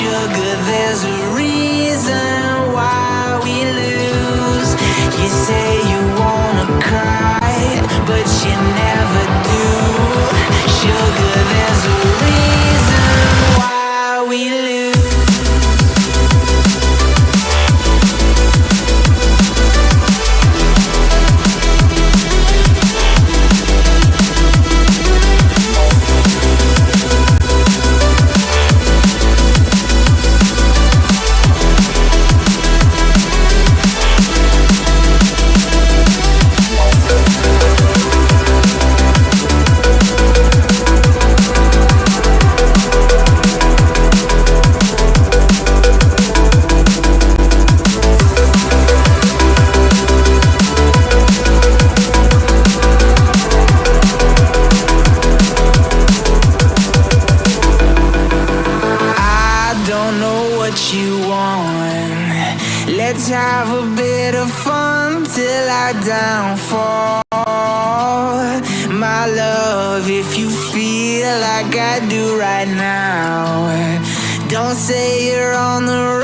Sugar, there's a reason why we lose. You say you wanna cry, but you never do. Sugar, there's a reason why we lose. Let's have a bit of fun till our downfall. My love, if you feel like I do right now, don't say you're on the